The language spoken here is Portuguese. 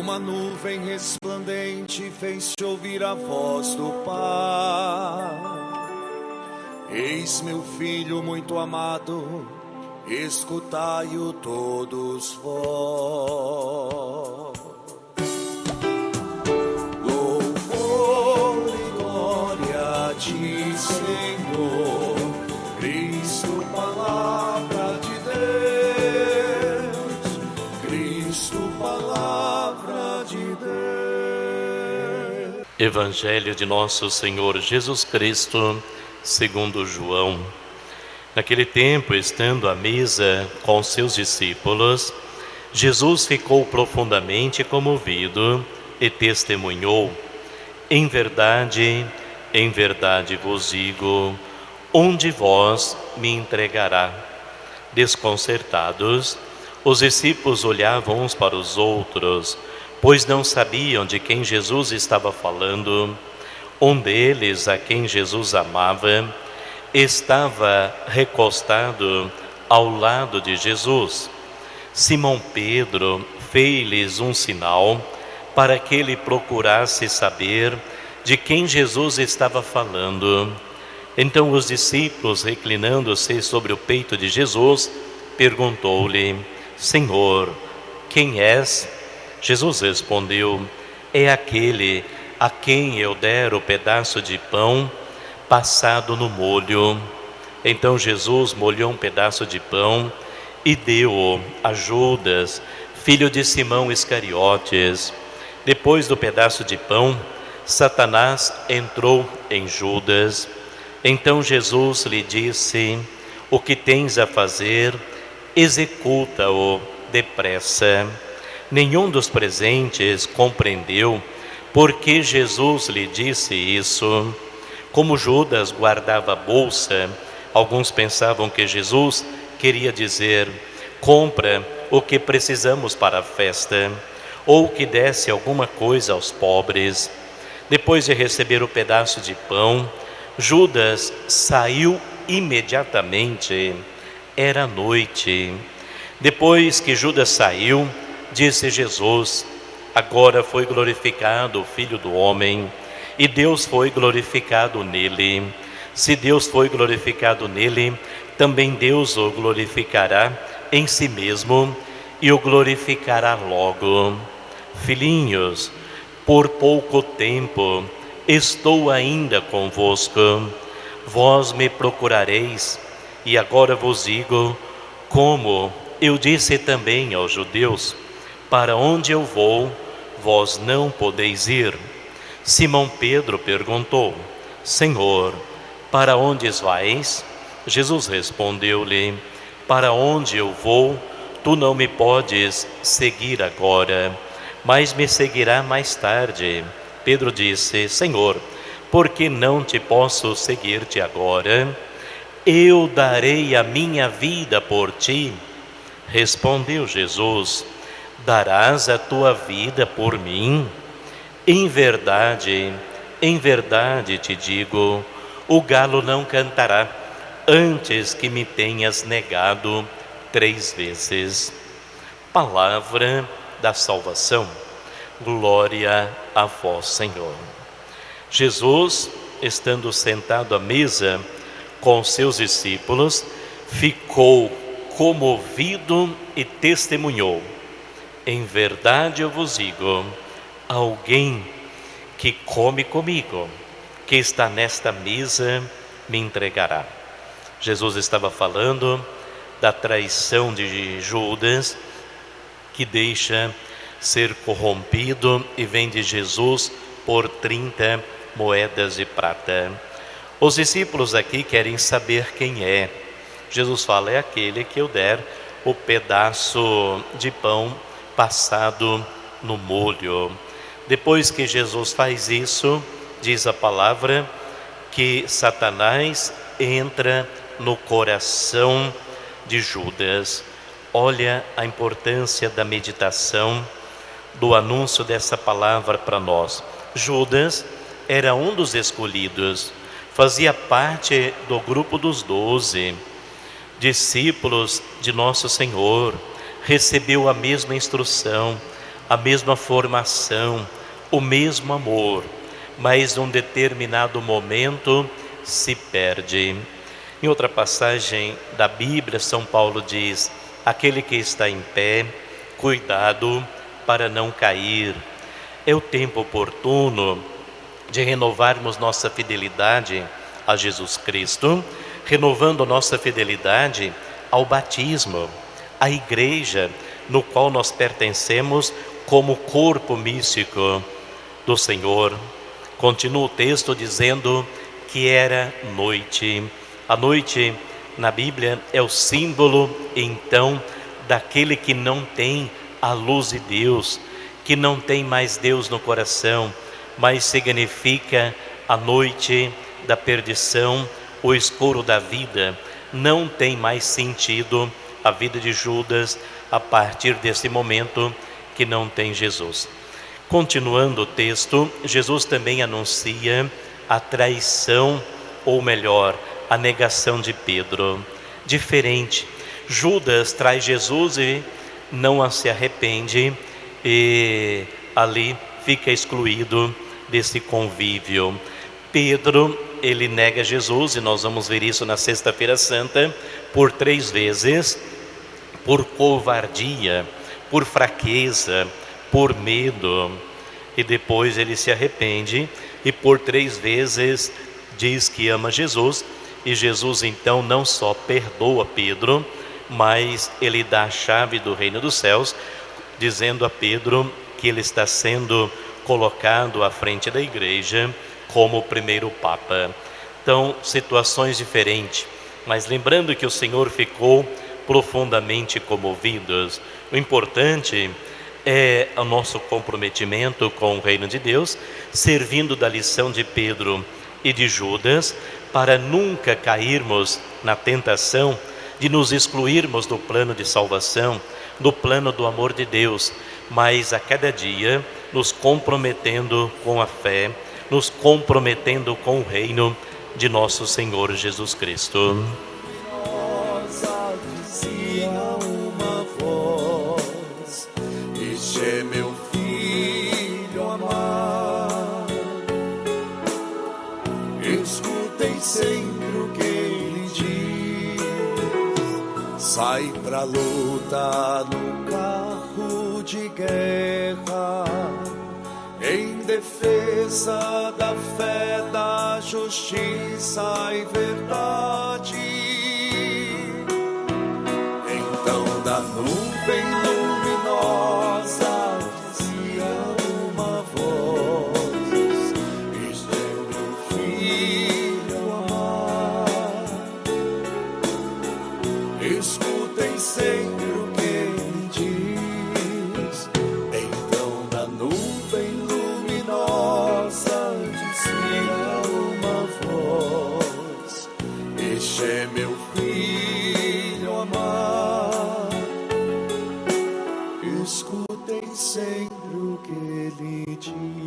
Uma nuvem resplandente fez-se ouvir a voz do Pai. Eis meu filho muito amado, escutai-o todos vós. Louvor e glória a ti, Senhor, Cristo, palavra de Deus, Cristo, palavra de Deus. Evangelho de nosso Senhor Jesus Cristo, segundo João. Naquele tempo, estando à mesa com seus discípulos, Jesus ficou profundamente comovido e testemunhou: em verdade vos digo, um de vós me entregará. Desconcertados, os discípulos olhavam uns para os outros, pois não sabiam de quem Jesus estava falando. Um deles, a quem Jesus amava, estava recostado ao lado de Jesus. Simão Pedro fez-lhes um sinal para que ele procurasse saber de quem Jesus estava falando. Então os discípulos, reclinando-se sobre o peito de Jesus, perguntou-lhe: Senhor, quem és? Jesus respondeu: é aquele a quem eu der o pedaço de pão passado no molho. Então Jesus molhou um pedaço de pão e deu-o a Judas, filho de Simão Iscariotes. Depois do pedaço de pão, Satanás entrou em Judas. Então Jesus lhe disse: o que tens a fazer, executa-o depressa. Nenhum dos presentes compreendeu por que Jesus lhe disse isso. Como Judas guardava a bolsa, alguns pensavam que Jesus queria dizer: compra o que precisamos para a festa, ou que desse alguma coisa aos pobres. Depois de receber o pedaço de pão, Judas saiu imediatamente. Era noite. Depois que Judas saiu, disse Jesus: agora foi glorificado o Filho do Homem, e Deus foi glorificado nele. Se Deus foi glorificado nele, também Deus o glorificará em si mesmo e o glorificará logo. Filhinhos, por pouco tempo estou ainda convosco. Vós me procurareis, e agora vos digo, como eu disse também aos judeus: para onde eu vou, vós não podeis ir. Simão Pedro perguntou: Senhor, para onde vais? Jesus respondeu-lhe: para onde eu vou, tu não me podes seguir agora, mas me seguirá mais tarde. Pedro disse: Senhor, por que não te posso seguir-te agora? Eu darei a minha vida por ti. Respondeu Jesus: darás a tua vida por mim? Em verdade te digo, o galo não cantará antes que me tenhas negado 3 vezes. Palavra da salvação. Glória a vós, Senhor. Jesus, estando sentado à mesa com seus discípulos, ficou comovido e testemunhou: em verdade eu vos digo, alguém que come comigo, que está nesta mesa, me entregará. Jesus estava falando da traição de Judas, que deixa ser corrompido e vende Jesus por 30 moedas de prata. Os discípulos aqui querem saber quem é. Jesus fala: é aquele que eu der o pedaço de pão passado no molho. Depois que Jesus faz isso, diz a palavra que Satanás entra no coração de Judas. Olha a importância da meditação, do anúncio dessa palavra para nós. Judas era um dos escolhidos, fazia parte do grupo dos 12, discípulos de nosso Senhor, recebeu a mesma instrução: a mesma formação, o mesmo amor, mas num determinado momento se perde. Em outra passagem da Bíblia, São Paulo diz: aquele que está em pé, cuidado para não cair. É o tempo oportuno de renovarmos nossa fidelidade a Jesus Cristo, renovando nossa fidelidade ao batismo, à igreja no qual nós pertencemos como corpo místico do Senhor. Continua o texto dizendo que era noite. A noite na Bíblia é o símbolo, então, daquele que não tem a luz de Deus, que não tem mais Deus no coração, mas significa a noite da perdição, o escuro da vida. Não tem mais sentido a vida de Judas a partir desse momento que não tem Jesus. Continuando o texto, Jesus também anuncia a traição, ou melhor, a negação de Pedro. Diferente, Judas traz Jesus e não se arrepende, e ali fica excluído desse convívio. Pedro, ele nega Jesus, e nós vamos ver isso na Sexta-feira Santa, por 3 vezes, por covardia, por fraqueza, por medo. E depois ele se arrepende e por 3 vezes diz que ama Jesus. E Jesus então não só perdoa Pedro, mas ele dá a chave do reino dos céus, dizendo a Pedro que ele está sendo colocado à frente da igreja como o primeiro Papa. Então, situações diferentes, mas lembrando que o Senhor ficou profundamente comovido. O importante é o nosso comprometimento com o reino de Deus, servindo da lição de Pedro e de Judas, para nunca cairmos na tentação de nos excluirmos do plano de salvação, do plano do amor de Deus, mas a cada dia nos comprometendo com a fé, nos comprometendo com o reino de nosso Senhor Jesus Cristo. Dizia uma voz: este é meu filho amado, escutem sempre o que ele diz. Sai pra luta no carro de guerra, em defesa da fé, da justiça e verdade. Então da nuvem luminosa dizia uma voz: este é meu filho amado, escutem sempre o que ele diz. Então da nuvem luminosa dizia uma voz: este é meu filho amado, escutem sempre o que ele diz.